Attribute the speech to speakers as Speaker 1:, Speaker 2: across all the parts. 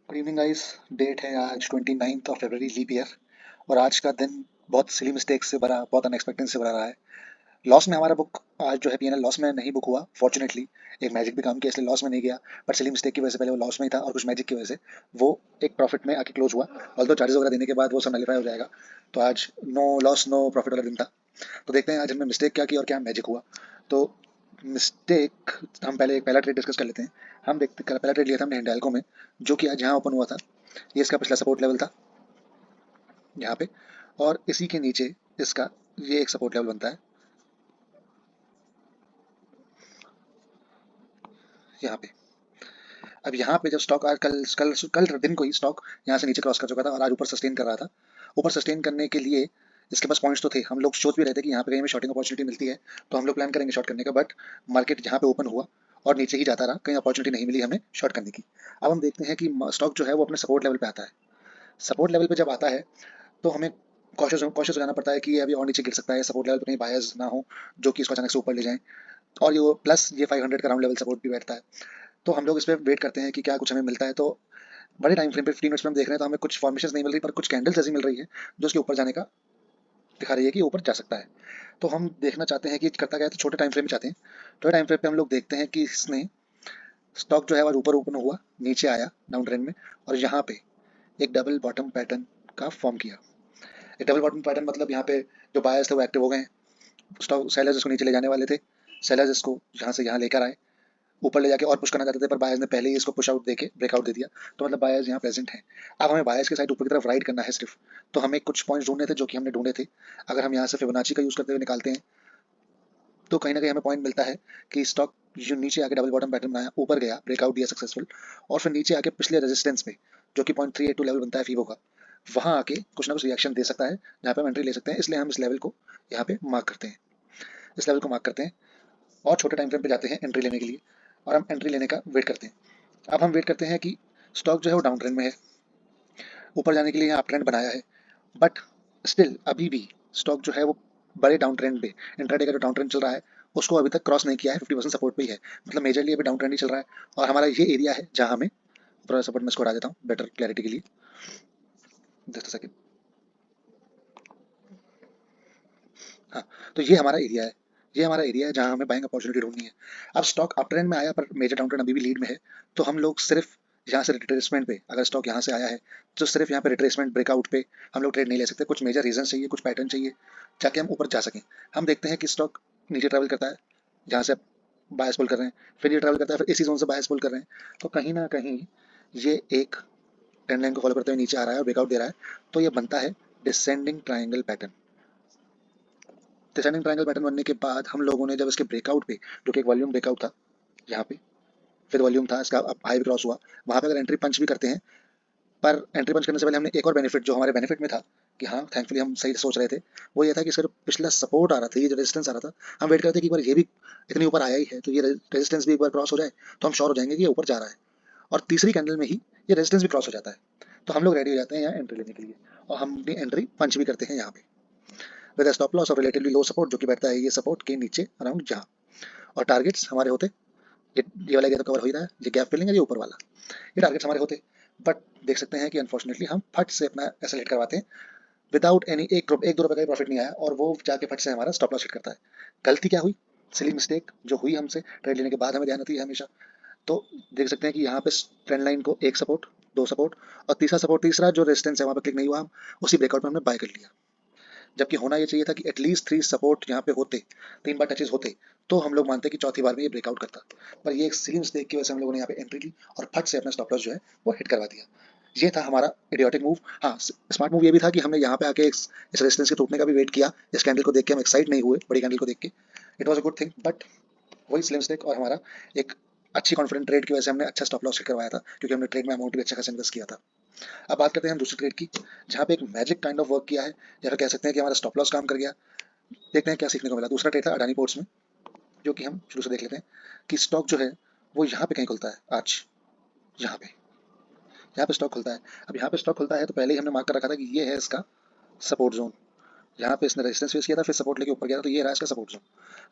Speaker 1: Good evening guys. Date है आज 29 फरवरी leap year. और आज का दिन बहुत सिली मिस्टेक से भरा, बहुत अनएक्सपेक्टेड से भरा रहा है। लॉस में हमारा बुक आज जो है पीएनएल लॉस में नहीं बुक हुआ फॉर्चुनेटली। एक मैजिक भी काम किया इसलिए लॉस में नहीं गया। बट सिली मिस्टेक की वजह से पहले वो लॉस में ही था और कुछ मैजिक की वजह से वो एक प्रॉफिट में आके क्लोज हुआ। ऑल दो चार्जेस वगैरह देने के बाद वो सब नलीफाई हो जाएगा। तो आज नो लॉस नो प्रॉफिट वाला दिन था। तो देखते हैं आज हमने मिस्टेक क्या की और क्या मैजिक हुआ। तो मिस्टेक, हम पहले एक पहला ट्रेड डिस्कस कर लेते हैं। हम देखते पहला ट्रेड लिया था हमने हिंडाल्को में, जो कि आज यहाँ ओपन हुआ था। ये इसका पिछला सपोर्ट लेवल था यहाँ पे, और इसी के नीचे इसका ये एक सपोर्ट लेवल बनता है यहाँ पे। अब यहाँ पे जब स्टॉक आज कल कल कल दिन को ही स्टॉक यहाँ से नीचे क्रॉस कर चुका था और आज ऊपर सस्टेन कर रहा था। ऊपर सस्टेन करने के लिए इसके पास पॉइंट्स तो थे, हम लोग सोच भी रहे थे कि यहाँ पे कहीं हमें शॉर्टिंग अपॉर्चुनिटी मिलती है तो हम लोग प्लान करेंगे शॉर्ट करने का। बट मार्केट यहाँ पे ओपन हुआ और नीचे ही जाता रहा, कहीं अपॉर्चुनिटी नहीं मिली हमें शॉर्ट करने की। अब हम देखते हैं कि स्टॉक जो है वो अपने सपोर्ट लेवल पे आता है। सपोर्ट लेवल पे जब आता है तो हमें कॉशियस कॉशियस हो जाना पड़ता है कि ये अभी और नीचे गिर सकता है, सपोर्ट लेवल पे कहीं बायर्स ना हो जो कि इसको अचानक से ऊपर ले जाएं। और ये प्लस ये 500 का राउंड लेवल सपोर्ट भी बैठता है। तो हम लोग इस पर वेट करते हैं कि क्या कुछ हमें मिलता है। तो बड़े टाइम फ्रेम पे 15 मिनट्स में हम देख रहे हैं तो हमें कुछ फॉर्मेशन नहीं मिल रही, पर कुछ कैंडल्स ऐसी मिल रही है जो उसके ऊपर जाने का दिखा रही है कि ऊपर जा सकता है। तो हम देखना चाहते हैं कि करता क्या है, तो छोटे टाइम फ्रेम में चाहते हैं। छोटे टाइम फ्रेम पे हम लोग देखते हैं कि इसने स्टॉक जो है आज ऊपर ओपन हुआ, नीचे आया डाउन ट्रेंड में, और यहाँ पे एक डबल बॉटम पैटर्न का फॉर्म किया। एक डबल बॉटम पैटर्न मतलब यहाँ पे जो बायर्स थे वो एक्टिव हो गए। स्टॉक सेलर्स इसको नीचे ले जाने वाले थे, सेलर्स इसको यहाँ से यहाँ लेकर आए, ऊपर ले जाके और पुश करना चाहते थे, पर बायर्स ने पहले ही इसको पुश आउट देके ब्रेकआउट दे दिया। तो मतलब बायर्स यहाँ प्रेजेंट हैं। अब हमें बायर्स के साइड ऊपर की तरफ राइड करना है सिर्फ। तो हमें कुछ पॉइंट्स ढूंढने थे जो कि हमने ढूंढे थे। अगर हम यहाँ से फिबोनाची का यूज करते हुए निकालते हैं तो कहीं ना कहीं हमें पॉइंट मिलता है कि स्टॉक जो नीचे आके डबल बॉटम पैटर्न बनाया, ऊपर गया, ब्रेकआउट दिया सक्सेसफुल, और फिर नीचे आके पिछले रेजिस्टेंस पे जो कि 0.382 लेवल बनता है फीबो का, वहां आके कुछ ना कुछ रिएक्शन दे सकता है जहाँ पे हम एंट्री ले सकते हैं। इसलिए हम इस लेवल को यहाँ पे मार्क करते हैं, इस लेवल को मार्क करते हैं और छोटे टाइम फ्रेम पे जाते हैं एंट्री लेने के लिए। और हम एंट्री लेने का वेट करते हैं। अब हम वेट करते हैं कि स्टॉक जो है वो डाउन ट्रेंड में है, ऊपर जाने के लिए यहाँ अप ट्रेंड बनाया है, बट स्टिल अभी भी स्टॉक जो है वो बड़े डाउन ट्रेंड पे, इंट्राडे का जो डाउन ट्रेंड चल रहा है उसको अभी तक क्रॉस नहीं किया है। 50% सपोर्ट पे ही है, मतलब मेजरली अभी डाउन ट्रेंड ही चल रहा है। और हमारा ये एरिया है जहाँ हमें ऊपर सपोर्ट में इसको हटा देता हूँ बेटर क्लैरिटी के लिए। Just second. हाँ, तो ये हमारा एरिया है, ये हमारा एरिया है जहाँ हमें बाइंग अपॉर्चुनिटी ढूंढनी है। अब स्टॉक अप ट्रेंड में आया पर मेजर डाउन ट्रेंड अभी भी लीड में है। तो हम लोग सिर्फ यहाँ से रिट्रेसमेंट पे, अगर स्टॉक यहाँ से आया है तो सिर्फ यहाँ पे रिट्रेसमेंट ब्रेकआउट पे हम लोग ट्रेड नहीं ले सकते। कुछ मेजर रीजन चाहिए, कुछ पैटर्न चाहिए ताकि हम ऊपर जा सकें। हम देखते हैं कि स्टॉक नीचे ट्रैवल करता है, जहाँ से बायस पुल कर रहे हैं, फिर ये ट्रैवल करता है, फिर इसी जोन से बायस पुल कर रहे हैं। तो कहीं ना कहीं ये एक ट्रेंड लाइन को फॉलो करते हुए नीचे आ रहा है और ब्रेकआउट दे रहा है। तो ये बनता है descending triangle pattern. Descending triangle pattern बनने के बाद हम लोगों ने जब इसके ब्रेकआउट पे, जो कि एक वॉल्यूम ब्रेकआउट था यहाँ पे, फिर वॉल्यूम था इसका, अब हाई क्रॉस हुआ, वहाँ पे अगर एंट्री पंच भी करते हैं। पर एंट्री पंच करने से पहले हमने एक और बेनिफिट जो हमारे बेनिफिट में था कि हाँ थैंकफुली हम सही सोच रहे थे, वो ये था कि सर पिछला सपोर्ट आ रहा था, ये जो रेजिस्टेंस आ रहा था, हम वेट करते कि एक बार ये भी इतनी ऊपर आया ही है तो ये रेजिस्टेंस भी एक बार क्रॉस हो जाए तो हम श्योर हो जाएंगे कि ये ऊपर जा रहा है। और तीसरी कैंडल में ही ये रेजिस्टेंस भी क्रॉस हो जाता है। तो हम लोग रेडी हो जाते हैं यहाँ एंट्री लेने के लिए, और हम अपनी एंट्री पंच भी करते हैं यहाँ पे विद स्टॉप लॉस और रिलेटिवली लो सपोर्ट जो कि बैठता है ये सपोर्ट के नीचे अराउंड यहाँ। और टारगेट्स हमारे होते, ये वाला एरिया तो कवर हो ही रहा है, ये गैप फिलिंग है ये ऊपर वाला, ये टारगेट्स हमारे होते। बट देख सकते हैं कि अनफॉर्चुनेटली हम फट से अपना ऐसा हिट करवाते हैं विदाउट एनी, एक दो रुपए का भी प्रॉफिट नहीं आया और वो जाके फट से हमारा स्टॉप लॉस हिट करता है। गलती क्या हुई, सिली मिस्टेक जो हुई हमसे ट्रेड लेने के बाद हमें ध्यान आती है हमेशा। तो देख सकते हैं कि यहाँ पे ट्रेंड लाइन को एक सपोर्ट, दो सपोर्ट और तीसरा सपोर्ट, तीसरा जो रेजिस्टेंस है वहाँ पे क्लिक नहीं हुआ, हम उसी ब्रेकआउट में हमने बाय कर लिया। जबकि होना ये चाहिए था कि एटलीस्ट 3 सपोर्ट यहाँ पे होते, 3 बार टचेस होते, तो हम लोग मानते कि चौथी बार में ये ब्रेकआउट करता। पर ये एक सिली मिस्टेक की वजह से हम लोगों ने यहाँ पे एंट्री ली और फट से अपना स्टॉप लॉस जो है वो हिट करवा दिया। ये था हमारा इडियोटिक मूव। हाँ, स्मार्ट मूव ये भी था कि हमने यहाँ पे आके इस रेजिस्टेंस के टूटने का भी वेट किया। इस कैंडल को देख के हम एक्साइट नहीं हुए, बड़ी कैंडल को देख के, it was a good thing. But वही स्लिम स्टेक और हमारा एक अच्छी कॉन्फिडेंट ट्रेड की वजह से हमने अच्छा स्टॉप लॉस हिट करवाया था, क्योंकि हमने ट्रेड में अमाउंट भी अच्छा खासा इन्वेस्ट किया था। अब बात करते हैं हम दूसरी ट्रेड की, जहाँ पे एक मैजिक काइंड ऑफ वर्क किया है, या फिर कह सकते हैं कि हमारा स्टॉप लॉस काम कर गया। देखते हैं क्या सीखने को मिला। दूसरा ट्रेड था अडानी पोर्ट्स में, जो कि हम शुरू से देख लेते हैं कि स्टॉक जो है वो यहाँ पे कहीं खुलता है आज, यहाँ पे, यहाँ पे स्टॉक खुलता है। अब यहाँ पे स्टॉक खुलता है तो पहले ही हमने मार्क कर रखा था कि ये है इसका सपोर्ट जोन। यहाँ पे इसने रेजिस्टेंस फेस किया था, फिर सपोर्ट लेके ऊपर गया था, तो ये रहा इसका सपोर्ट जोन।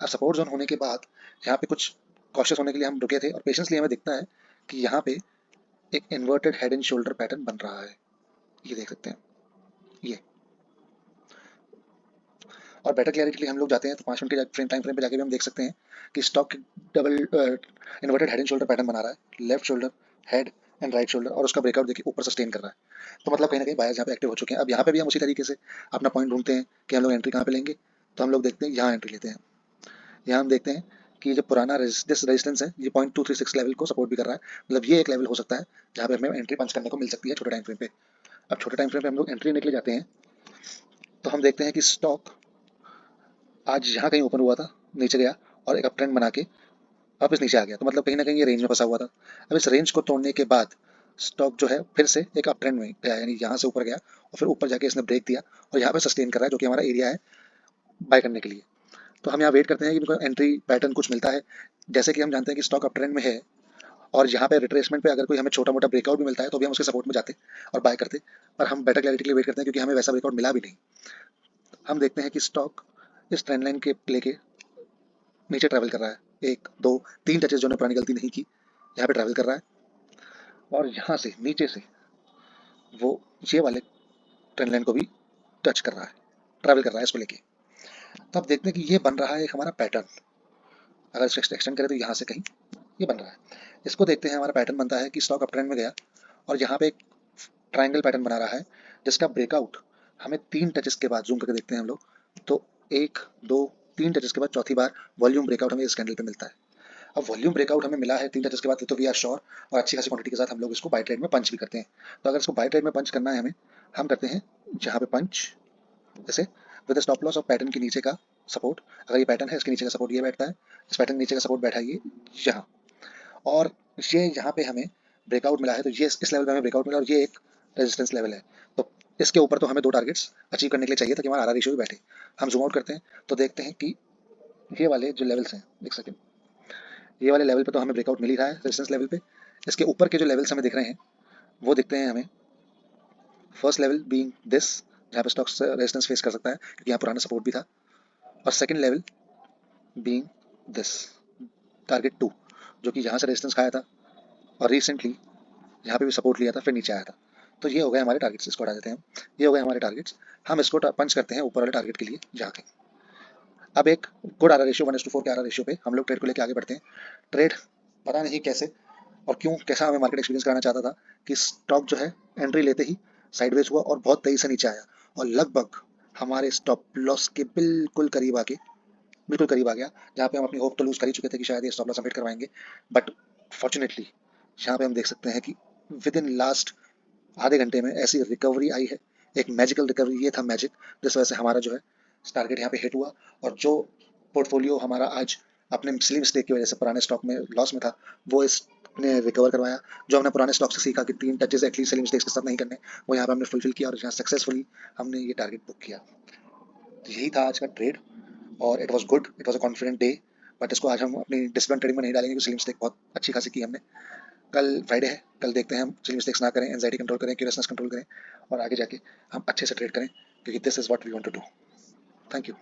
Speaker 1: अब सपोर्ट जोन होने के बाद यहाँ पे कुछ कॉशियस होने के लिए हम रुके थे और पेशेंसली हमें दिखता है कि यहाँ पे एक inverted head and shoulder pattern बन रहा है, ये देख सकते हैं ये। और बेटर क्लैरिटी के लिए हम लोग जाते हैं तो 5 मिनट के फ्रेम टाइम फ्रेम पे जाके भी हम देख सकते हैं कि stock double inverted head and shoulder pattern बना रहा है, left shoulder, head and right shoulder, और उसका ब्रेकआउट देखिए ऊपर सस्टेन कर रहा है। तो मतलब कहीं ना कहीं बायर्स यहाँ पे एक्टिव हो चुके हैं। अब यहाँ पे भी हम उसी तरीके से अपना पॉइंट ढूंढते हैं कि हम लोग एंट्री कहाँ पे लेंगे। तो हम लोग देखते हैं यहाँ एंट्री लेते हैं। यहाँ हम देखते हैं कि ये जो पुराना रेजिस्टेंस है ये 0.236 लेवल को सपोर्ट भी कर रहा है, मतलब ये एक लेवल हो सकता है जहाँ पे हमें एंट्री पंच करने को मिल सकती है छोटे टाइम फ्रेम पे। अब छोटे टाइम फ्रेम पे हम लोग एंट्री निकले जाते हैं तो हम देखते हैं कि स्टॉक आज यहाँ कहीं ओपन हुआ था, नीचे गया और एक अप ट्रेंड बना के वापस नीचे आ गया, तो मतलब कहीं ना कहीं ये रेंज में फंसा हुआ था। अब इस रेंज को तोड़ने के बाद स्टॉक जो है फिर से एक अप ट्रेंड में गया, यानी यहाँ से ऊपर गया और फिर ऊपर जाके इसने ब्रेक दिया और यहाँ पे सस्टेन कर रहा है, जो कि हमारा एरिया है बाय करने के लिए। तो हम यहाँ वेट करते हैं कि इनको एंट्री पैटर्न कुछ मिलता है। जैसे कि हम जानते हैं कि स्टॉक अप ट्रेंड में है और यहाँ पे रिट्रेसमेंट पे अगर कोई हमें छोटा मोटा ब्रेकआउट भी मिलता है तो भी हम उसके सपोर्ट में जाते और बाय करते। पर हम बेटर क्लैरिटी के लिए वेट करते हैं क्योंकि हमें वैसा ब्रेकआउट मिला भी नहीं। हम देखते हैं कि स्टॉक इस ट्रेंड लाइन के लेके नीचे ट्रैवल कर रहा है, 1 2 3 टचेस जो ने पुरानी गलती नहीं की यहाँ पे ट्रैवल कर रहा है और यहाँ से नीचे से वो ये वाले ट्रेंड लाइन को भी टच कर रहा है, ट्रैवल कर रहा है इसको लेके। तो अब देखते हैं कि ये बन रहा है एक हमारा पैटर्न। अगर इसको एक्सटेंड करें तो यहाँ से कहीं ये बन रहा है। इसको देखते हैं, हमारा पैटर्न बनता है कि स्टॉक अप ट्रेंड में गया और यहाँ पे एक ट्रायंगल पैटर्न बना रहा है जिसका ब्रेकआउट हमें 3 टचेस के बाद जूम करके देखते हैं हम लोग, तो 1 2 3 टचेस के बाद चौथी बार वॉल्यूम ब्रेकआउट हमें इस कैंडल पे मिलता है। अब वॉल्यूम ब्रेकआउट हमें मिला है 3 टचेस के बाद, तो वी आर श्योर और अच्छी खासी क्वांटिटी के साथ हम लोग इसको बाय ट्रेड में पंच भी करते हैं। तो अगर इसको बाय ट्रेड में पंच करना है हमें, हम करते हैं जहाँ पे पंच जैसे विद स्टॉप लॉस और पैटर्न के नीचे का सपोर्ट। अगर ये पैटर्न है इसके नीचे का सपोर्ट ये बैठता है, इस पैटर्न नीचे का सपोर्ट बैठा है ये यहाँ, और ये यहाँ पे हमें ब्रेकआउट मिला है, तो ये इस लेवल पे हमें ब्रेकआउट मिला और ये एक रेजिस्टेंस लेवल है। तो इसके ऊपर तो हमें 2 टारगेट्स अचीव करने के लिए चाहिए ताकि हमारा आर रेशियो भी बैठे। हम जूम आउट करते हैं तो देखते हैं कि ये वाले जो लेवल्स हैं, एक सेकंड, ये वाले लेवल पे तो हमें ब्रेकआउट मिल ही रहा है रेजिस्टेंस लेवल पे। इसके ऊपर के जो लेवल्स हमें दिख रहे हैं वो दिखते हैं हमें, फर्स्ट लेवल बीइंग दिस जहाँ पे स्टॉक रेजिस्टेंस फेस कर सकता है क्योंकि यहाँ पुराना सपोर्ट भी था, और second level being this target 2 जो कि यहाँ से रेजिस्टेंस खाया था और रिसेंटली यहाँ पे भी सपोर्ट लिया था फिर नीचे आया था। तो ये हो गए हमारे टारगेट्स, इसको हटा देते हैं हम। ये हो गए हमारे टारगेट्स। हम इसको पंच करते हैं ऊपर वाले टारगेट के लिए जाके। अब एक गुड आर रेशियो 1:4 के आर रेशियो पे हम लोग ट्रेड को लेकर आगे बढ़ते हैं। ट्रेड पता नहीं कैसे और क्यों कैसा हमें मार्केट एक्सपीरियंस कराना चाहता था कि स्टॉक जो है एंट्री लेते ही साइडवेज हुआ और बहुत तेजी से नीचे आया और लगभग हमारे स्टॉप लॉस के बिल्कुल करीब आ गया, जहाँ पे हम अपनी होप तो लूज कर ही चुके थे कि शायद ये स्टॉप लॉस हम हिट करवाएंगे। बट फॉर्चुनेटली यहाँ पे हम देख सकते हैं कि विद इन लास्ट आधे घंटे में ऐसी रिकवरी आई है, एक मैजिकल रिकवरी, ये था मैजिक, जिस वजह से हमारा जो है टारगेट यहाँ पे हिट हुआ। और जो पोर्टफोलियो हमारा आज अपने सिली मिस्टेक की वजह से पुराने स्टॉक में लॉस में था वो इसने रिकवर करवाया। जो हमने पुराने स्टॉक से सीखा कि 3 टचेस एटलीस्ट सेलिंग मिस्टेक्स के साथ नहीं करने, वो यहाँ पे हमने फुलफिल किया और यहाँ सक्सेसफुली हमने ये टारगेट बुक किया। तो यही था आज का ट्रेड और it was good, it was a confident day. But इसको आज हम अपनी डिसिप्लिन ट्रेडिंग में नहीं डालेंगे क्योंकि सेलिंग मिस्टेक बहुत अच्छी खासी की हमने। कल फ्राइडे है, कल देखते हैं हम सिली मिस्टेक्स ना करें, एंजाइटी कंट्रोल करें, क्यूरियसनेस कंट्रोल करें और आगे जाके हम अच्छे से ट्रेड करें क्योंकि this is what we want to do. Thank you.